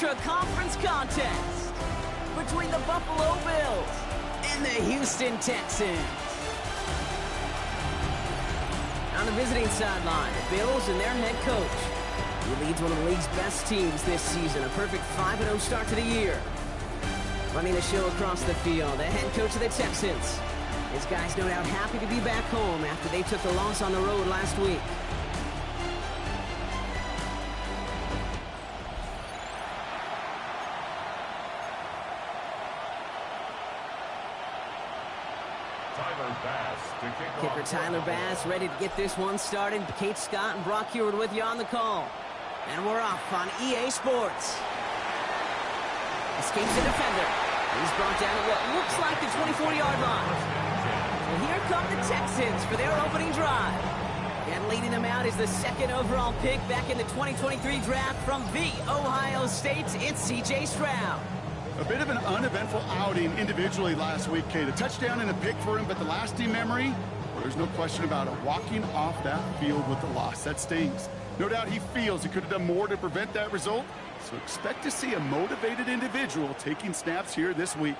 intra-conference contest between the Buffalo Bills and the Houston Texans. On the visiting sideline, the Bills and their head coach, who leads one of the league's best teams this season, a perfect 5-0 start to the year. Running the show across the field, the head coach of the Texans. His guys no doubt happy to be back home after they took the loss on the road last week. Kicker Tyler Bass ready to get this one started. Kate Scott and Brock Heward with you on the call. And we're off on EA Sports. Escapes the defender. He's brought down at what looks like the 24-yard line. And here come the Texans for their opening drive. And leading them out is the second overall pick back in the 2023 draft from the Ohio State. It's C.J. Stroud. A bit of an uneventful outing individually last week, Kate. A touchdown and a pick for him, but the lasting memory, well, there's no question about it. Walking off that field with the loss, that stings. No doubt he feels he could have done more to prevent that result, so expect to see a motivated individual taking snaps here this week.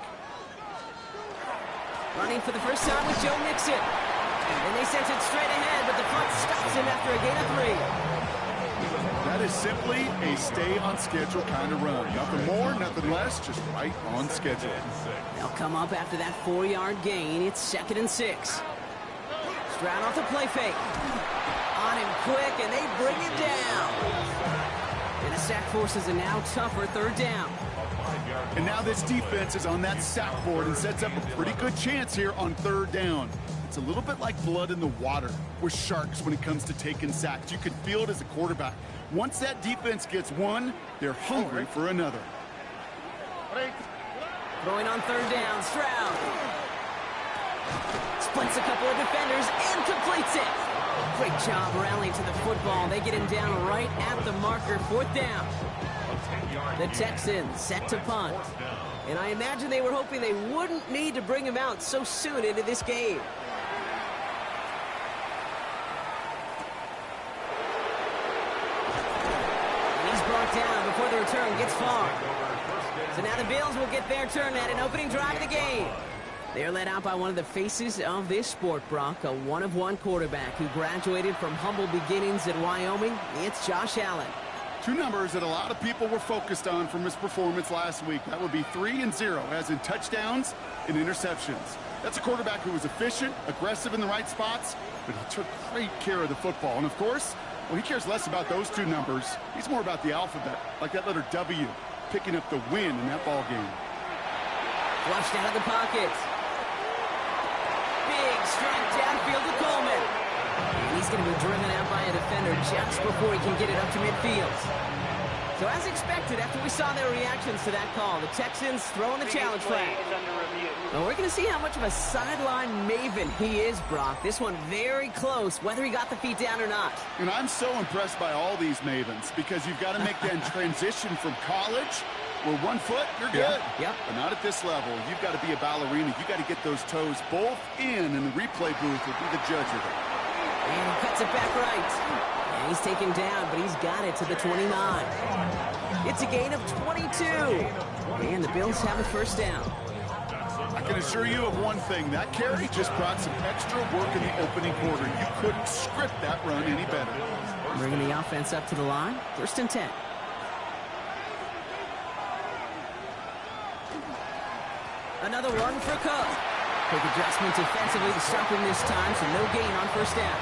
Running for the first time with Joe Mixon. And they sent it straight ahead, but the punt stops him after a gain of 3. That is simply a stay-on-schedule kind of run. Nothing more, nothing less, just right on schedule. They'll come up after that 4-yard gain. It's 2nd and 6. Stroud off the play fake. On him quick, and they bring him down. And a sack forces a now tougher 3rd down. And now this defense is on that sack board and sets up a pretty good chance here on 3rd down. It's a little bit like blood in the water with sharks when it comes to taking sacks. You can feel it as a quarterback. Once that defense gets one, they're hungry for another. Throwing on 3rd down, Stroud. Splits a couple of defenders and completes it. Great job rallying to the football. They get him down right at the marker, 4th down. The Texans set to punt. And I imagine they were hoping they wouldn't need to bring him out so soon into this game. Down before the return gets far. So now the Bills will get their turn at an opening drive of the game. They're led out by one of the faces of this sport, Brock, a one-of-one quarterback who graduated from humble beginnings at Wyoming. It's Josh Allen. 2 numbers that a lot of people were focused on from his performance last week. That would be 3 and 0, as in touchdowns and interceptions. That's a quarterback who was efficient, aggressive in the right spots, but he took great care of the football. And, of course, well, he cares less about those 2 numbers. He's more about the alphabet, like that letter W, picking up the win in that ball game. Flushed out of the pocket. Big strike downfield to Coleman. And he's going to be driven out by a defender just before he can get it up to midfield. So as expected, after we saw their reactions to that call, the Texans throwing the challenge flag. Well, we're going to see how much of a sideline maven he is, Brock. This one very close, whether he got the feet down or not. And I'm so impressed by all these mavens because you've got to make that transition from college where 1 foot, you're good. Yep. But not at this level. You've got to be a ballerina. You've got to get those toes both in, and the replay booth will be the judge of it. And he cuts it back right. And he's taken down, but he's got it to the 29. It's a gain of 22. And the Bills have a 1st down. I can assure you of one thing. That carry just brought some extra work in the opening quarter. You couldn't script that run any better. Bringing the offense up to the line. 1st and 10. Another run for Cook. Quick adjustment defensively to stop him this time, so no gain on 1st down.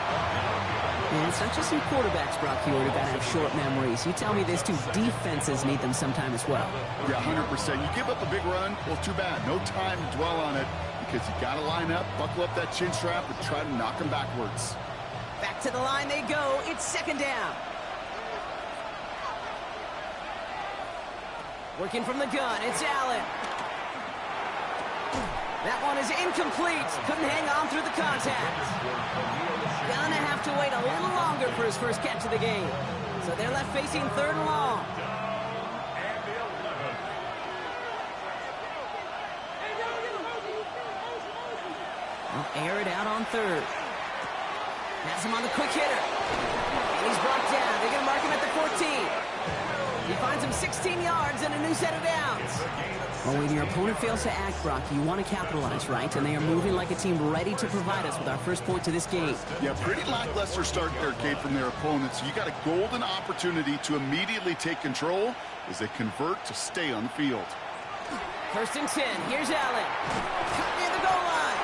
And it's not just some quarterbacks, Brock Heward, who got to have short memories. You tell me this too, defenses need them sometime as well. Yeah, 100%. You give up a big run, well, too bad. No time to dwell on it because you got to line up, buckle up that chin strap, and try to knock them backwards. Back to the line they go. It's 2nd down. Working from the gun, it's Allen. That one is incomplete. Couldn't hang on through the contact. Gonna have to wait a little longer for his first catch of the game. So they're left facing 3rd and long. They'll air it out on 3rd. Has him on the quick hitter. And he's brought down. They're going to mark him at the 14. He finds him 16 yards and a new set of downs. Well, when your opponent fails to act, Brock, you want to capitalize, right? And they are moving like a team ready to provide us with our first point to this game. Yeah, pretty lackluster start there, Kate, from their opponents. You got a golden opportunity to immediately take control as they convert to stay on the field. 1st and 10. Here's Allen. Cut near the goal line.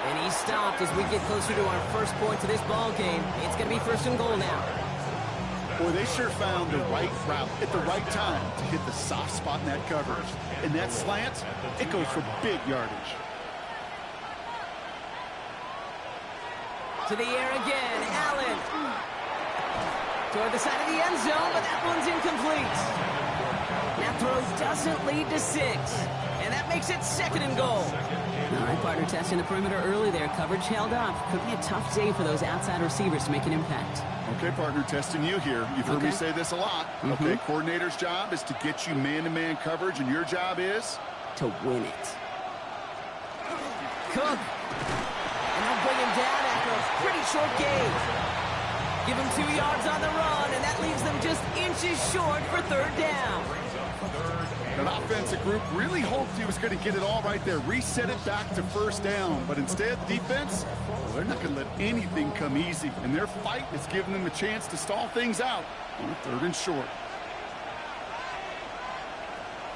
And he's stopped as we get closer to our first point to this ball game. It's going to be 1st and goal now. Boy, they sure found the right route at the right time to hit the soft spot in that coverage. And that slant, it goes for big yardage. To the air again, Allen. Toward the side of the end zone, but that one's incomplete. That throw doesn't lead to 6. And that makes it 2nd and goal. All right, partner, testing the perimeter early there. Coverage held up. Could be a tough day for those outside receivers to make an impact. Okay, partner, testing you here. You've heard me say this a lot. Okay, coordinator's job is to get you man-to-man coverage, and your job is? To win it. Cook. And they'll bring him down after a pretty short gain. Give him 2 yards on the run, and that leaves them just inches short for 3rd down. An offensive group really hoped he was going to get it all right there, reset it back to 1st down. But instead, defense, well, they're not going to let anything come easy. And their fight is giving them a chance to stall things out on a 3rd and short.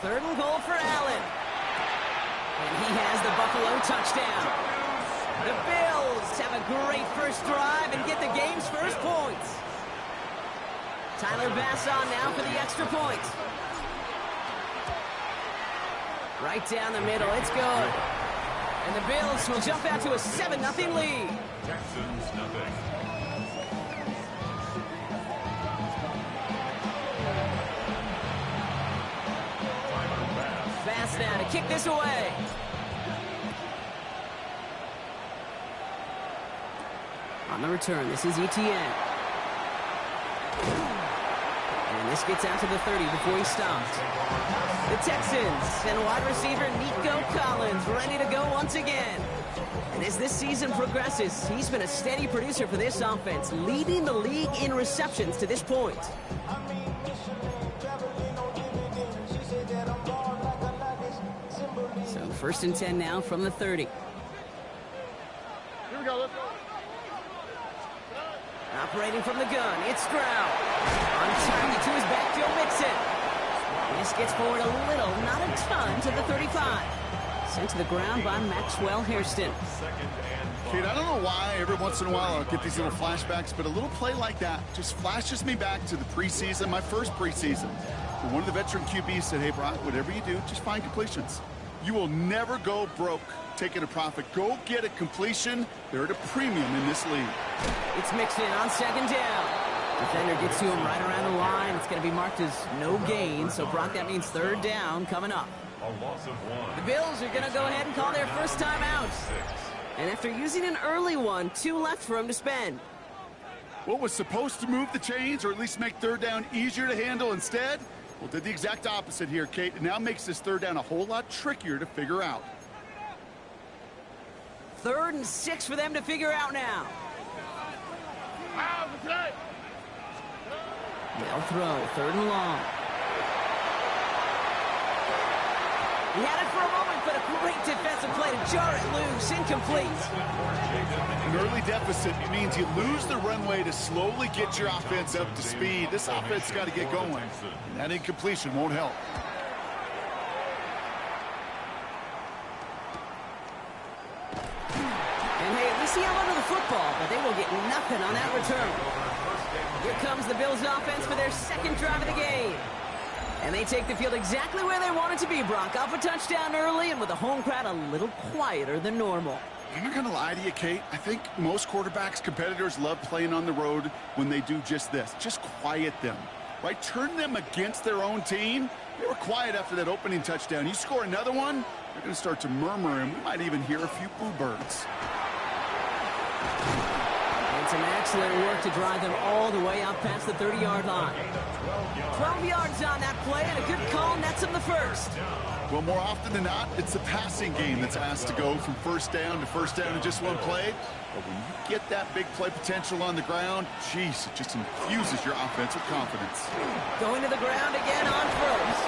3rd and goal for Allen. And he has the Buffalo touchdown. The Bills have a great first drive and get the game's first points. Tyler Bass on now for the extra point. Right down the middle, it's good. And the Bills will jump out to a 7-0 lead. Texans nothing. Bass now to kick this away. On the return, this is Etienne. And this gets out to the 30 before he stopped. The Texans and wide receiver Nico Collins ready to go once again. And as this season progresses, he's been a steady producer for this offense, leading the league in receptions to this point. So 1st and 10 now from the 30. Here we go, let's go. Operating from the gun, it's Stroud. On target to his back, Joe Mixon. This gets forward a little, not a ton, to the 35. Sent to the ground by Maxwell Hairston. Kate, I don't know why every once in a while I'll get these little flashbacks, but a little play like that just flashes me back to the preseason, my first preseason. And one of the veteran QBs said, hey, Brock, whatever you do, just find completions. You will never go broke taking a profit. Go get a completion. They're at a premium in this league. It's Mixon on 2nd down. Defender gets to him right around the line. It's going to be marked as no gain. So, Brock, that means 3rd down coming up. A loss of 1. The Bills are going to go ahead and call their first time out. And after using an early one, 2 left for him to spend. What was supposed to move the chains or at least make 3rd down easier to handle instead? Well, did the exact opposite here, Kate. It now makes this 3rd down a whole lot trickier to figure out. 3rd and 6 for them to figure out now. They'll throw 3rd and long. He had it for a moment, but a great defensive play to jar it loose. Incomplete. An early deficit means you lose the runway to slowly get your offense up to speed. This offense got to get going. And that incompletion won't help. And hey, at least he held onto the football, but they will get nothing on that return. Here comes the Bills offense for their 2nd drive of the game. And they take the field exactly where they want it to be, Brock. Off a touchdown early and with a home crowd a little quieter than normal. I'm not going to lie to you, Kate. I think most quarterbacks, competitors love playing on the road when they do just this. Just quiet them, right? Turn them against their own team. They were quiet after that opening touchdown. You score another one, they're going to start to murmur, and we might even hear a few boo birds. some excellent work to drive them all the way up past the 30-yard line. 12 yards on that play, and a good call nets them the first. Well, more often than not, it's the passing game that's asked to go from first down to first down in just one play. But when you get that big play potential on the ground, geez, it just infuses your offense with confidence. Going to the ground again on first.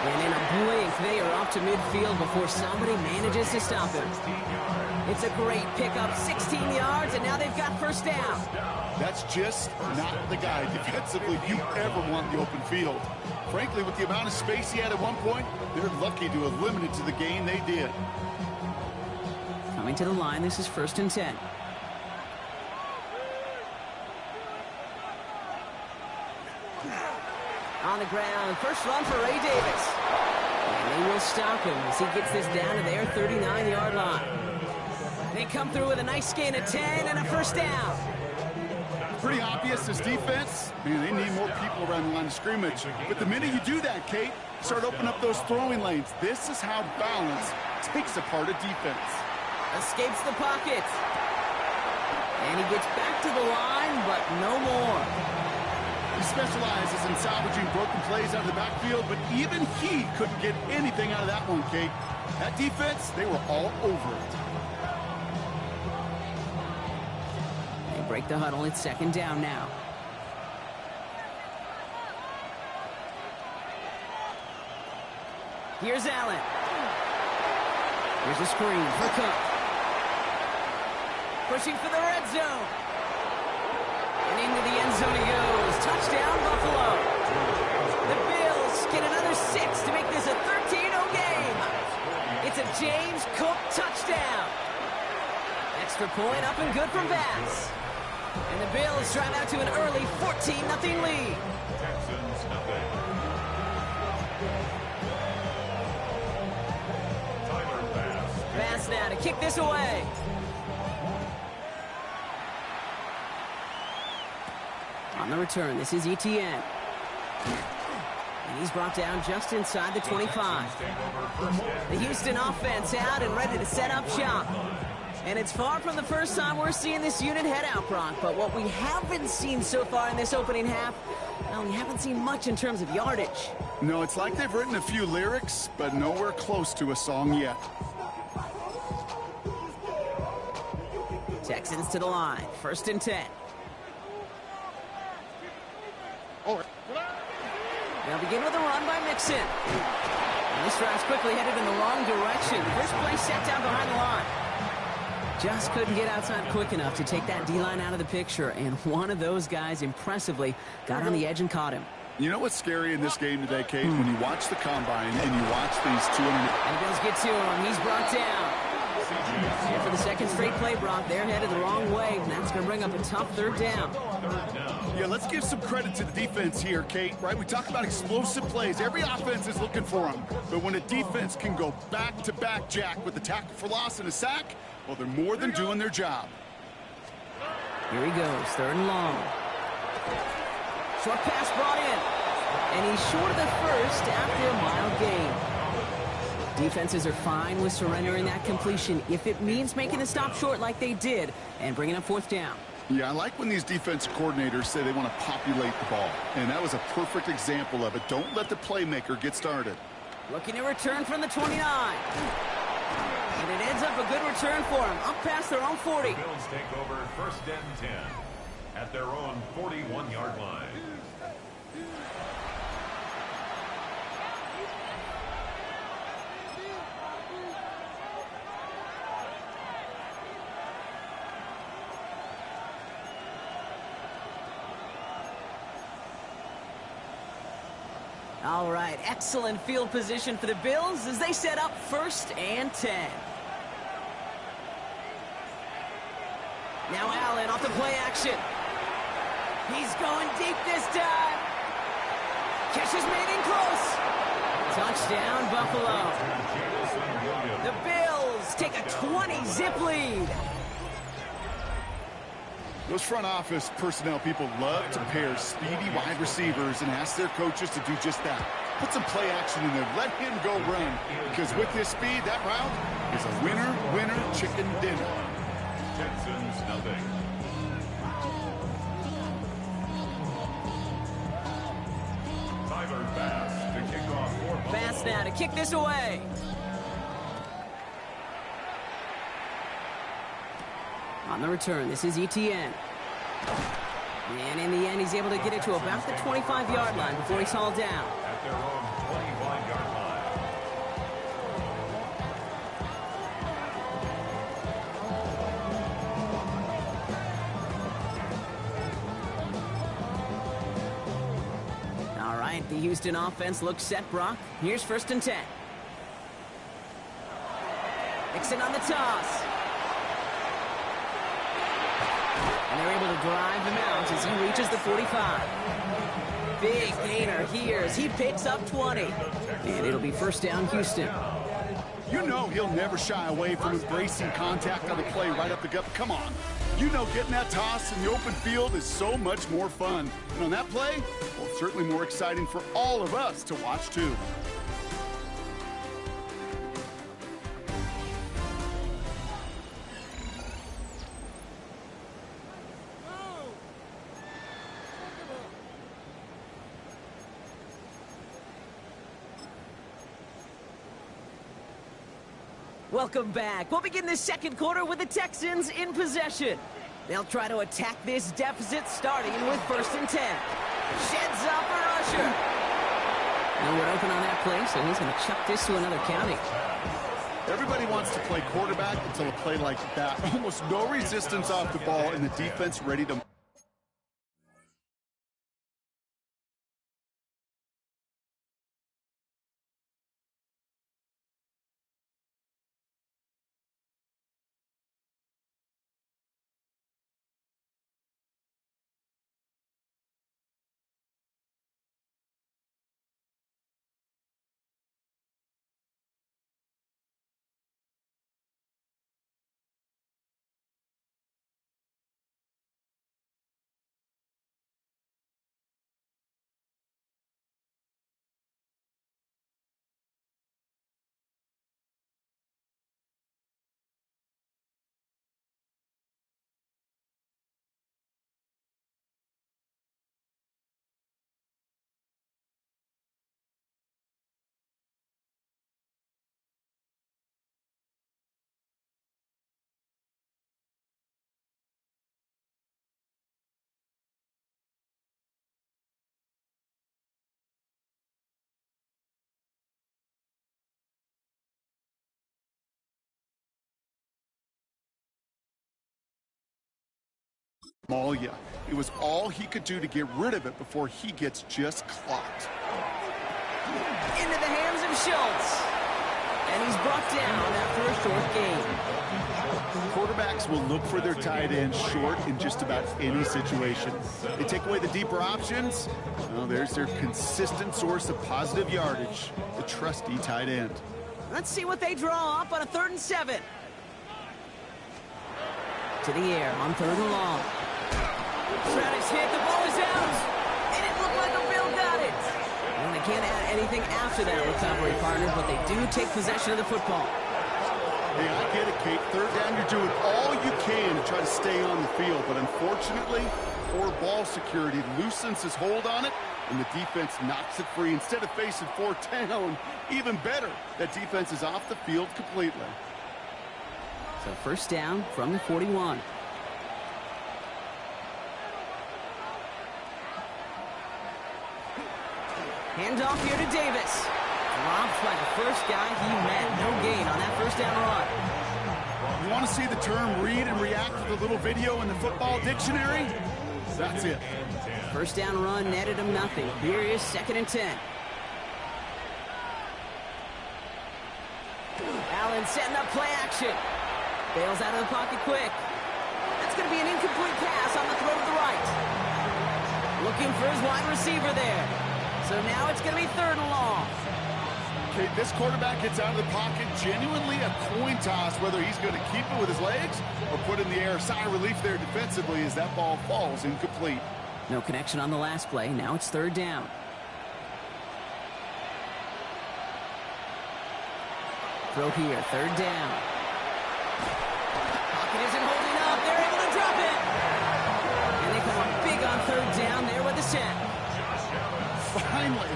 And in a blink, they are off to midfield before somebody manages to stop him. It's a great pickup, 16 yards, and now they've got first down. That's just not the guy defensively you ever want in the open field. Frankly, with the amount of space he had at one point, they're lucky to have limited to the gain they did. Coming to the line, this is 1st and 10. On the ground, first run for Ray Davis. And they will stop him as he gets this down to their 39-yard line. They come through with a nice gain of 10 and a first down. Pretty obvious as defense. Man, they need more people around the line of scrimmage. But the minute you do that, Kate, start opening up those throwing lanes. This is how balance takes apart a defense. Escapes the pocket. And he gets back to the line, but no more. He specializes in salvaging broken plays out of the backfield, but even he couldn't get anything out of that one, Kate. That defense, they were all over it. They break the huddle. It's 2nd down now. Here's Allen. Here's a screen for Cook. Pushing for the red zone. And into the end zone he goes. Touchdown, Buffalo. The Bills get another 6 to make this a 13-0 game. It's a James Cook touchdown. Extra point up and good from Bass. And the Bills drive out to an early 14-0 lead. Texans nothing. Tyler Bass. Bass now to kick this away. On the return, this is Etienne. And he's brought down just inside the 25. The Houston offense out and ready to set up shop. And it's far from the first time we're seeing this unit head out, Brock. But what we haven't seen so far in this opening half, well, we haven't seen much in terms of yardage. No, it's like they've written a few lyrics, but nowhere close to a song yet. Texans to the line, 1st and 10. They'll begin with a run by Mixon. And this drive's quickly headed in the wrong direction. First play set down behind the line. Just couldn't get outside quick enough to take that D-line out of the picture. And one of those guys impressively got on the edge and caught him. You know what's scary in this game today, Kate? When you watch the combine and you watch these two. And the Bills get to him. He's brought down. And for the 2nd straight play, Brock, they're headed the wrong way. And that's going to bring up a tough 3rd down. Yeah, let's give some credit to the defense here, Kate, right? We talk about explosive plays. Every offense is looking for them. But when a defense can go back-to-back, Jack, with a tackle for loss and a sack, well, they're more than doing their job. Here he goes, 3rd and long. Short pass brought in. And he's short of the first after a mild gain. Defenses are fine with surrendering that completion if it means making the stop short like they did and bringing up 4th down. Yeah, I like when these defensive coordinators say they want to populate the ball. And that was a perfect example of it. Don't let the playmaker get started. Looking to return from the 29. And it ends up a good return for him, up past their own 40. The Bills take over 1st and 10 at their own 41-yard line. All right, excellent field position for the Bills as they set up 1st and 10. Now Allen off the play action. He's going deep this time. Catch is made in close. Touchdown, Buffalo. The Bills take a 20-zip lead. Those front office personnel people love to pair speedy wide receivers and ask their coaches to do just that. Put some play action in there. Let him go run. Because with his speed, that route is a winner, winner, chicken dinner. Texans nothing. Tyler Bass to kick off for Buffalo. Bass now to kick this away. On the return, this is ETN. And in the end, he's able to get it to about the 25-yard line before he's hauled down. At their own 21-yard line. All right, the Houston offense looks set, Brock. Here's 1st and 10. Nixon on the toss. And they're able to drive him out as he reaches the 45. Big gainer here as he picks up 20. And it'll be 1st down, Houston. You know he'll never shy away from embracing contact on the play right up the gut. Come on. You know getting that toss in the open field is so much more fun. And on that play, well, certainly more exciting for all of us to watch, too. Welcome back. We'll begin this 2nd quarter with the Texans in possession. They'll try to attack this deficit starting with 1st and 10. Sheds up a rusher. Nowhere open on that play, so he's going to chuck this to another county. Everybody wants to play quarterback until a play like that. Almost no resistance off the ball and the defense ready to... Malia. It was all he could do to get rid of it before he gets just clocked. Into the hands of Schultz. And he's brought down after a short gain. Quarterbacks will look for their tight end short in just about any situation. They take away the deeper options. Well, there's their consistent source of positive yardage, the trusty tight end. Let's see what they draw up on a 3rd and 7. To the air on 3rd and long. Travis hit, the ball is out, and it looked like a Bill got it. And they can't add anything after that recovery, partner, but they do take possession of the football. Hey, I get it, Kate. 3rd down, you're doing all you can to try to stay on the field, but unfortunately, poor ball security loosens his hold on it, and the defense knocks it free. Instead of facing 4th down, even better, that defense is off the field completely. So 1st down from the 41. Handoff here to Davis. Dropped by the first guy he met. No gain on that 1st down run. You want to see the term read and react with a little video in the football dictionary? That's it. 1st down run netted him nothing. Here is 2nd and 10. Allen setting up play action. Bails out of the pocket quick. That's going to be an incomplete pass on the throw to the right. Looking for his wide receiver there. So now it's going to be 3rd and long. Okay, this quarterback gets out of the pocket, genuinely a coin toss whether he's going to keep it with his legs or put it in the air. Sigh of relief there defensively as that ball falls incomplete. No connection on the last play. Now it's 3rd down. Throw here, 3rd down. Pocket isn't holding up. They're able to drop it. And they come up big on 3rd down there with the 10. Finally,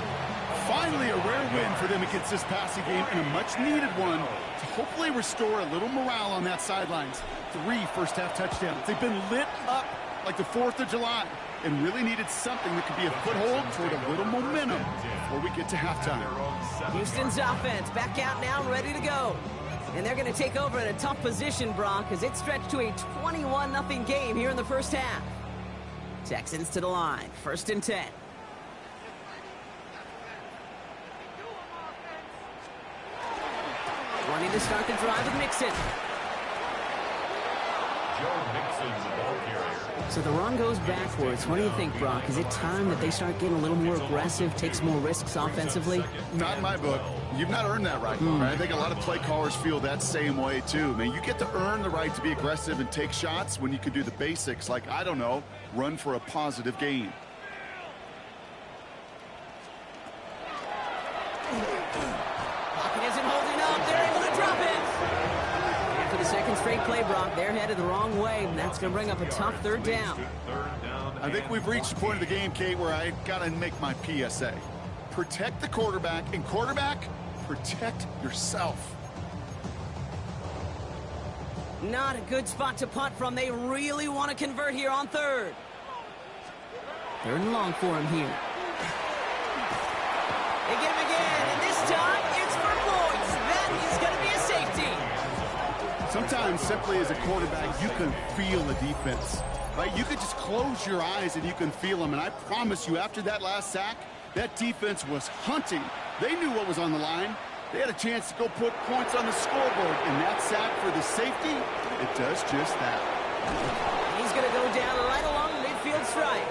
Finally, a rare win for them against this passing game, and a much-needed one to hopefully restore a little morale on that sidelines. 3 first-half touchdowns. They've been lit up like the 4th of July and really needed something that could be a foothold toward a little momentum before we get to halftime. Houston's offense back out now and ready to go. And they're going to take over in a tough position, Brock, as it stretched to a 21-0 game here in the first half. Texans to the line, 1st and 10. Wanting to start the drive with Mixon. Joe Mixon, the ball carrier. So the run goes backwards. What do you think, Brock? Is it time that they start getting a little more aggressive, take some more risks offensively? Not in my book. You've not earned that right. I think a lot of play callers feel that same way, too. Man, you get to earn the right to be aggressive and take shots when you can do the basics, like, I don't know, run for a positive gain. Pocket isn't holding up. They're able to drop it. And for the second straight play, Brock, they're headed the wrong way, and that's going to bring up a tough 3rd down. I think we've reached the point of the game, Kate, where I got to make my PSA. Protect the quarterback, and quarterback, protect yourself. Not a good spot to punt from. They really want to convert here on 3rd. 3rd and long for him here. They get him again, and this time it's for points. That is going to be a safety. Sometimes, simply as a quarterback, you can feel the defense, right? You can just close your eyes and you can feel them. And I promise you, after that last sack, that defense was hunting. They knew what was on the line. They had a chance to go put points on the scoreboard. And that sack for the safety, it does just that. He's going to go down right along the midfield stripe.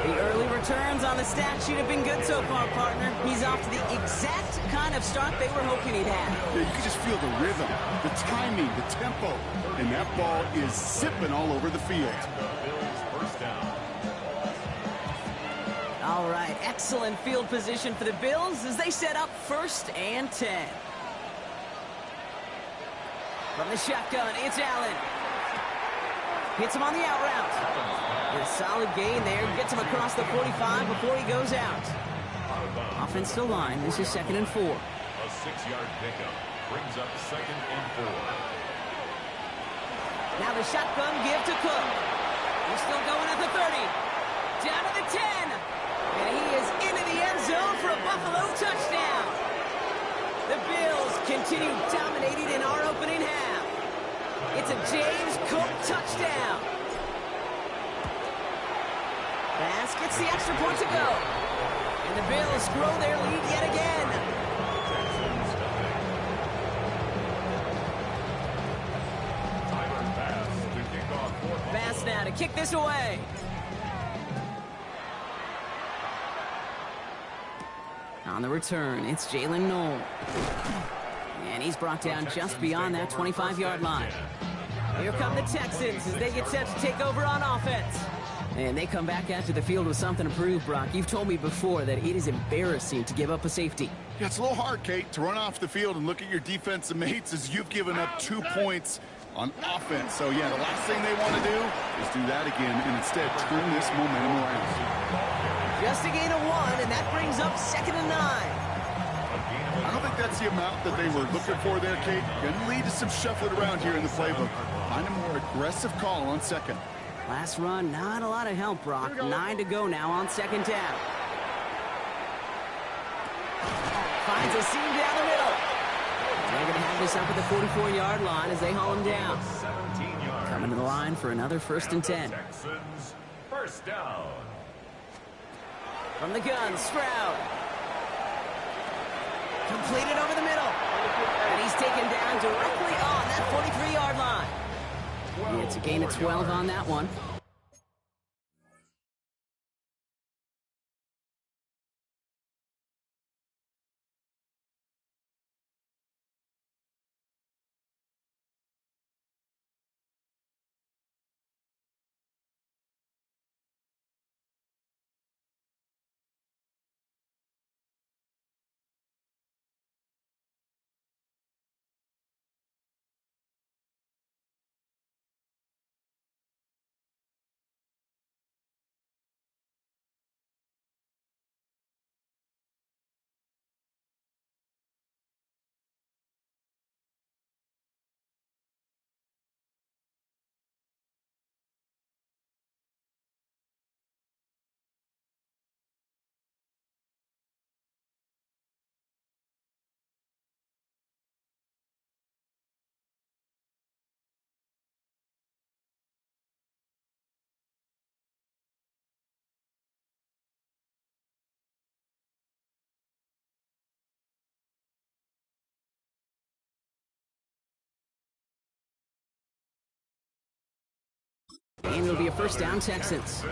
The early returns on the stat sheet have been good so far, partner. He's off to the exact kind of start they were hoping he'd have. Yeah, you can just feel the rhythm, the timing, the tempo. And that ball is zipping all over the field. First down. All right, excellent field position for the Bills as they set up 1st and 10. From the shotgun, it's Allen. Hits him on the out route. A solid gain there. Gets him across the 45 before he goes out. Offense still line. This is 2nd and 4. A 6-yard pickup brings up 2nd and 4. Now the shotgun give to Cook. He's still going at the 30. Down to the 10. And he is into the end zone for a Buffalo touchdown. The Bills continue dominating in our opening half. It's a James Cook touchdown. Pass gets the extra point to go. And the Bills grow their lead yet again. Pass now to kick this away. On the return, it's Jalen Knoll. And he's brought down just beyond that 25-yard line. Here come the Texans as they get set to take over on offense. And they come back out to the field with something to prove, Brock. You've told me before that it is embarrassing to give up a safety. Yeah, it's a little hard, Kate, to run off the field and look at your defensive mates as you've given up 2 points on offense. So, yeah, the last thing they want to do is do that again and instead turn this momentum around. Just a gain of 1, and that brings up 2nd and 9. I don't think that's the amount that they were looking for there, Kate. Going to lead to some shuffling around here in the playbook. Find a more aggressive call on 2nd. Last run, not a lot of help, Brock. 9 to go now on 2nd down. Finds a seam down the middle. They're going to have this up at the 44-yard line as they haul him down. Coming to the line for another 1st and 10. Texans, first down. From the gun, Stroud. Completed over the middle. And he's taken down directly on that 43-yard line. It's a gain of 12 on that one. game. It'll be a first down, Texans.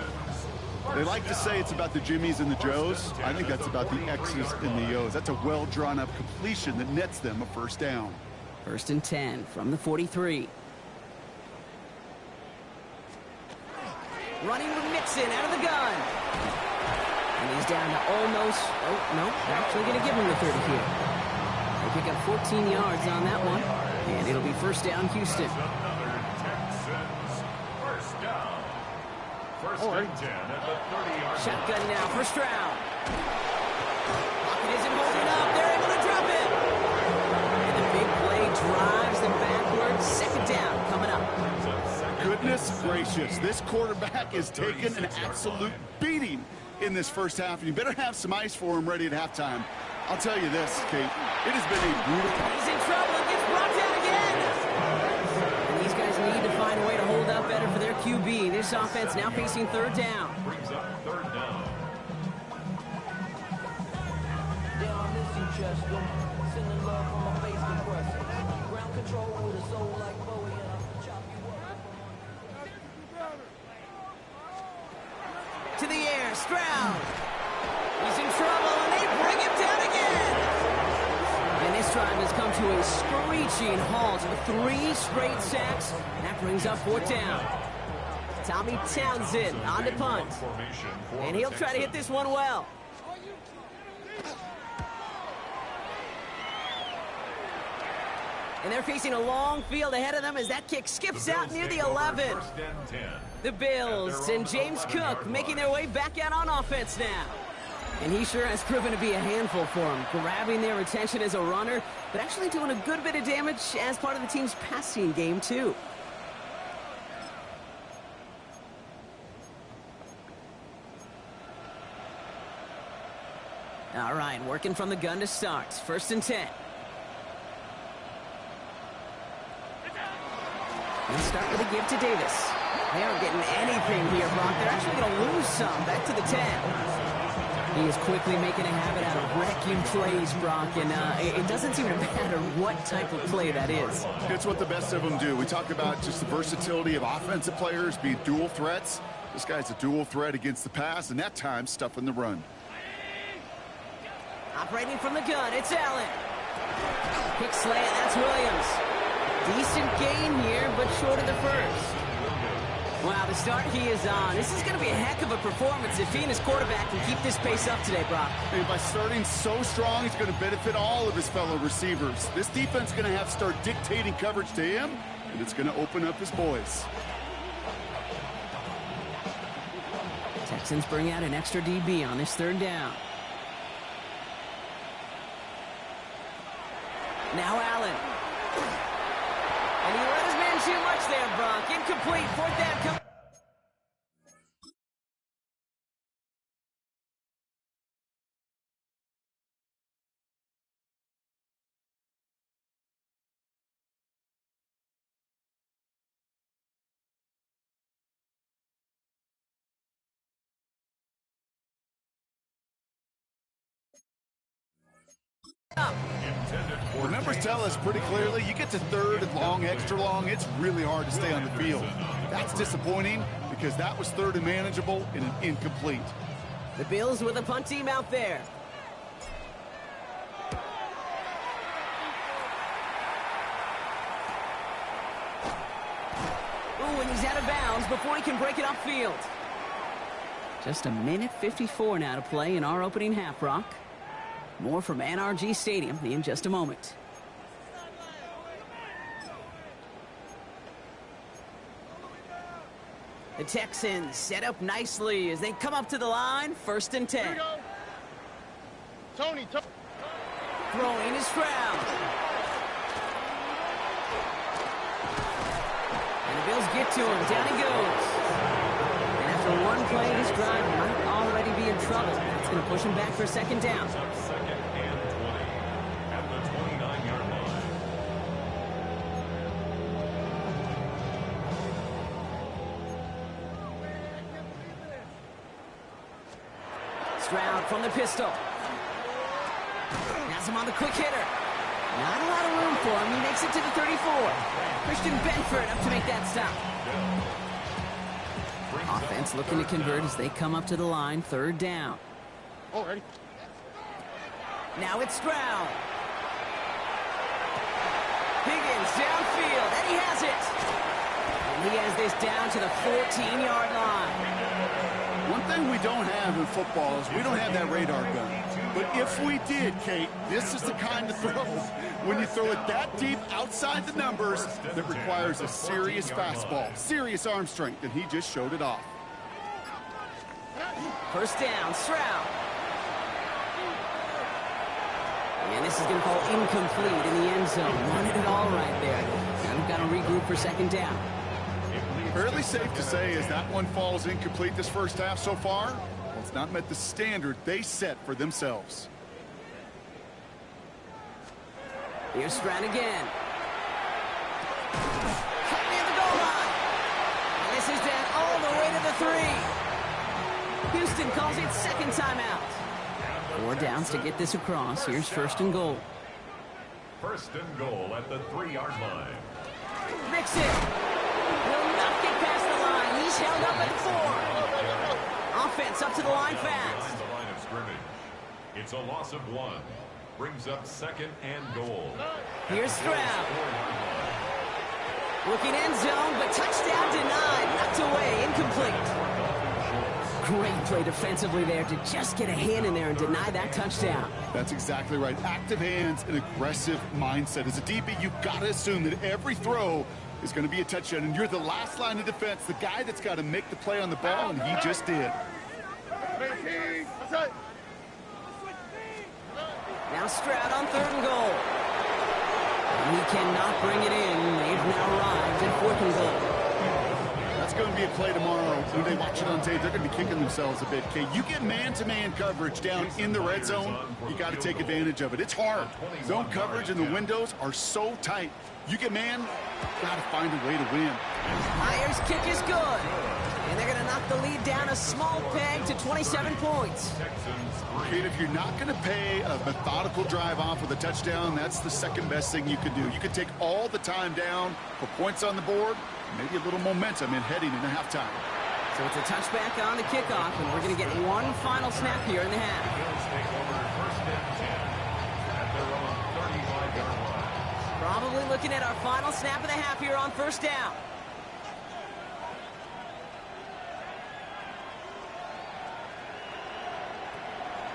They like to say it's about the Jimmies and the Joes. I think that's about the X's and the O's. That's a well-drawn-up completion that nets them a first down. 1st and 10 from the 43. Running with Mixon out of the gun. And he's down to almost, oh, no, they're actually going to give him the 30 here. They pick up 14 yards on that one. And it'll be first down, Houston. First and 10 at the 30-yard line. Shotgun now for Stroud. Pocket isn't holding up. They're able to drop it. And the big play drives them backwards. Second down coming up. Goodness gracious, this quarterback is taking an absolute beating in this first half, and you better have some ice for him ready at halftime. I'll tell you this, Kate, it has been a brutal. He's in trouble and gets brought down again. And these guys need to find a way to hold up better for their QB. This offense now facing third down. Brings up third down. To the air, Stroud. He's in trouble, and they bring him down again. And this drive has come to a screeching halt with 3 straight sacks. That brings up fourth down. Tommy Townsend on the punt. And he'll try to hit this one well. And they're facing a long field ahead of them as that kick skips out near the 11. The Bills and James Cook making their way back out on offense now. And he sure has proven to be a handful for them, grabbing their attention as a runner, but actually doing a good bit of damage as part of the team's passing game, too. All right, working from the gun to start. 1st and 10. Let's start with a give to Davis. They aren't getting anything here, Brock. They're actually going to lose some. Back to the 10. He is quickly making a habit out of wrecking plays, Brock, and it doesn't seem to matter what type of play that is. It's what the best of them do. We talk about just the versatility of offensive players being dual threats. This guy's a dual threat against the pass, and that time stuffing the run. Operating from the gun, it's Allen. Kick slant, that's Williams. Decent gain here, but short of the first. Wow, the start he is on. This is going to be a heck of a performance if he and his quarterback can keep this pace up today, Brock. And by starting so strong, he's going to benefit all of his fellow receivers. This defense is going to have to start dictating coverage to him, and it's going to open up his boys. Texans bring out an extra DB on this third down. Now Allen. And he let his man too much there, Brock. Incomplete. Fourth down coming. The numbers tell us pretty clearly, you get to third and long, extra long, it's really hard to stay on the field. That's disappointing because that was third and manageable and an incomplete. The Bills with a punt team out there. Ooh, and he's out of bounds before he can break it upfield. Just a minute 54 now to play in our opening half, Brock. More from NRG Stadium in just a moment. The Texans set up nicely as they come up to the line. 1st and 10. Tony. Throwing is Stroud. And the Bills get to him. Down he goes. And after one play, this drive might already be in trouble. That's going to push him back for a second down. Second and 20 at the 29-yard line. Stroud from the pistol. Has him on the quick hitter. Not a lot of room for him. He makes it to the 34. Christian Benford up to make that stop. Offense looking to convert as they come up to the line, 3rd down. Already. Now it's Stroud. Higgins downfield, and he has it. And he has this down to the 14-yard line. One thing we don't have in football is we don't have that radar gun. But if we did, Kate, this is the kind of throw, when you throw it that deep outside the numbers, that requires a serious fastball, serious arm strength, and he just showed it off. 1st down, Stroud. And this is going to fall incomplete in the end zone. Wanted it all right there. Now we've got to regroup for 2nd down. Fairly safe to say as that one falls incomplete this first half so far, well, it's not met the standard they set for themselves. Here's Stroud again. Cut near the goal line. And this is down all the way to the 3. Houston calls it 2nd timeout. 4 downs to get this across. Here's 1st and goal. 1st and goal at the 3-yard line. Mixon will not get past the line. He's held up at 4. Offense up to the line fast. The line of scrimmage. It's a loss of 1. Brings up 2nd and goal. Here's Stroud. Looking end zone, but touchdown denied. Knocked away, incomplete. Great play defensively there to just get a hand in there and deny that touchdown. That's exactly right. Active hands and aggressive mindset. As a DB, you've got to assume that every throw is going to be a touchdown, and you're the last line of defense, the guy that's got to make the play on the ball, and he just did. Now Stroud on 3rd and goal. And he cannot bring it in. They've now arrived at 4th and goal. That's going to be a play tomorrow. When they watch it on tape, they're going to be kicking themselves a bit. Okay, you get man-to-man coverage down in the red zone, you got to take advantage of it. It's hard. Zone coverage and the windows are so tight. You get man, got to find a way to win. Myers' kick is good. And they're going to knock the lead down a small peg to 27 points. Kate, if you're not going to pay a methodical drive off with a touchdown, that's the 2nd best thing you could do. You could take all the time down, put points on the board, maybe a little momentum in heading into halftime. So it's a touchback on the kickoff, and we're going to get one final snap here in the half. Probably looking at our final snap of the half here on 1st down.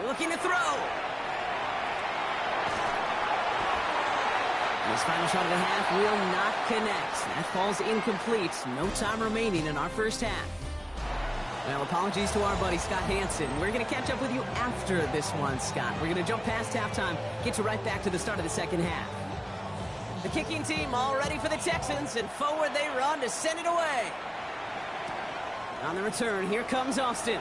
Looking to throw. This final shot of the half will not connect. That falls incomplete. No time remaining in our 1st half. Well, apologies to our buddy Scott Hansen. We're going to catch up with you after this one, Scott. We're going to jump past halftime, get you right back to the start of the 2nd half. The kicking team all ready for the Texans, and forward they run to send it away. On the return, here comes Austin.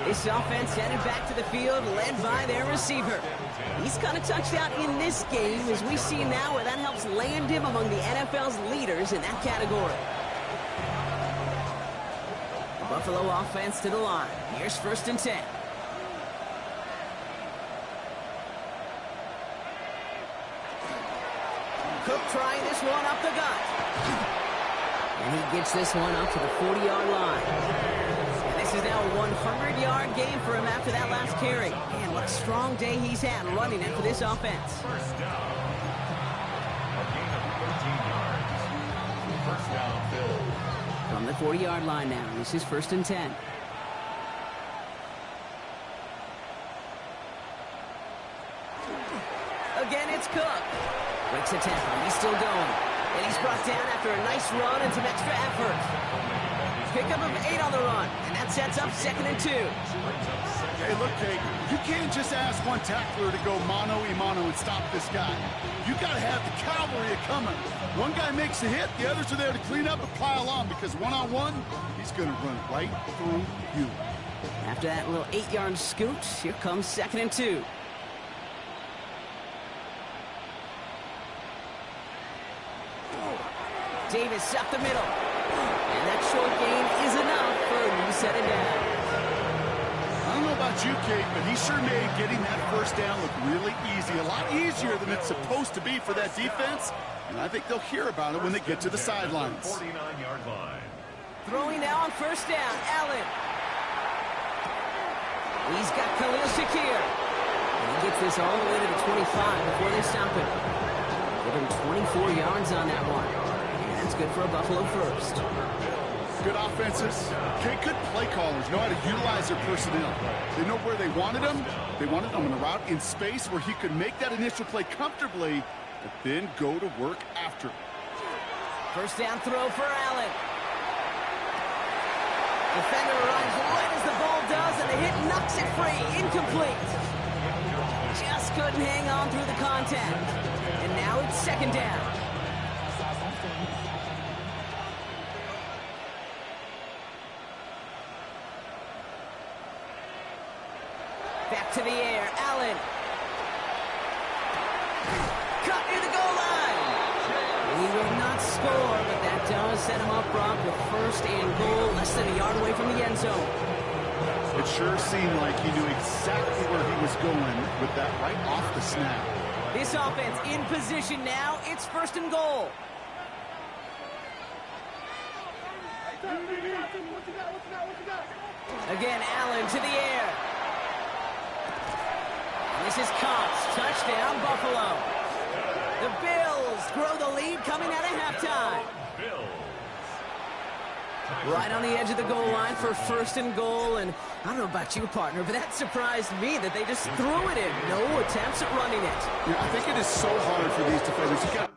This offense headed back to the field, led by their receiver. He's got a touchdown in this game, as we see now where that helps land him among the NFL's leaders in that category. The Buffalo offense to the line. Here's 1st and 10. Cook trying this one up the gut. And he gets this one up to the 40-yard line. This is now a 100-yard game for him after that last carry. Man, what a strong day he's had running it for this offense. 1st down. A gain of 13 yards. 1st down, Bills. From the 40-yard line now, this is 1st and 10. Again, it's Cook. Breaks a tackle. He's still going. And he's brought down after a nice run and some extra effort. Pickup of 8 on the run, and that sets up 2nd and 2. Hey, look, Kate, you can't just ask one tackler to go mano-a-mano and stop this guy. You got to have the cavalry coming. One guy makes a hit, the others are there to clean up and pile on, because one-on-one, he's going to run right through you. After that little 8-yard scoot, here comes 2nd and 2. Davis up the middle. And that short gain is enough for a reset it down. I don't know about about you, Kate, but he sure made getting that first down look really easy. A lot easier than it's supposed to be for that defense. And I think they'll hear about it when they get to the sidelines. 49-yard line. Throwing now on first down, Allen. He's got Khalil Shakir. And he gets this all the way to the 25 before they stop him. Give him 24 yards on that one. And that's good for a Buffalo first. Good offenses. Okay, good play callers know how to utilize their personnel. They know where they wanted them. They wanted them on a route in space where he could make that initial play comfortably, but then go to work after. First down throw for Allen. Defender arrives right as the ball does, and the hit knocks it free. Incomplete. Just couldn't hang on through the contact. And now it's second down. Back to the air, Allen. Cut near the goal line. He will not score, but that does set him up, Brock, with first and goal, less than a yard away from the end zone. It sure seemed like he knew exactly where he was going with that right off the snap. This offense in position now. It's first and goal. Again, Allen to the air. This is Cox. Touchdown, Buffalo. The Bills grow the lead coming out of halftime. Right on the edge of the goal line for first and goal. And I don't know about you, partner, but that surprised me that they just threw it in. No attempts at running it. Yeah, I think it is so hard for these defenders. You got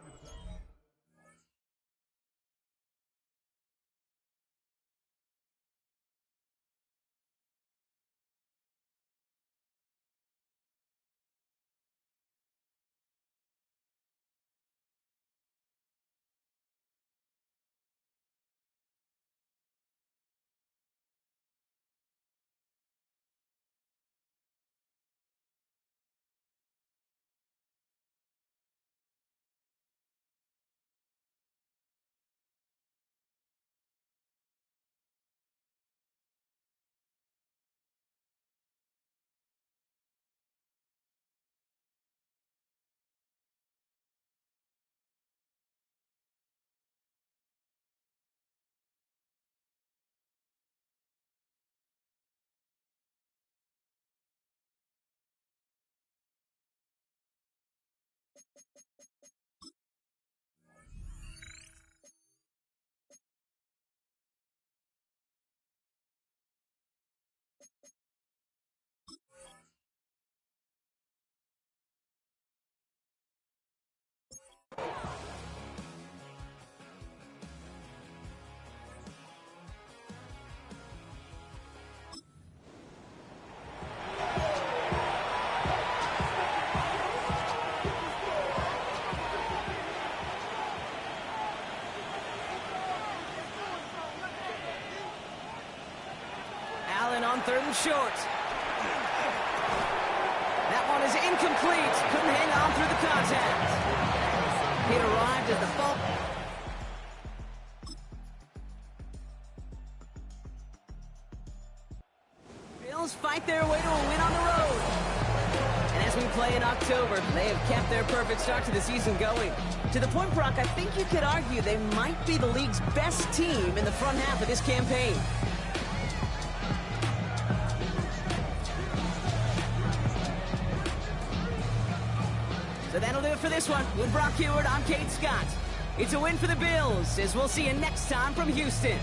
on third and short. That one is incomplete. Couldn't hang on through the contact. It arrived at the ball. Bills fight their way to a win on the road. And as we play in October, they have kept their perfect start to the season going. To the point, Brock, I think you could argue they might be the league's best team in the front half of this campaign. So that'll do it for this one. With Brock Heward, I'm Kate Scott. It's a win for the Bills, as we'll see you next time from Houston.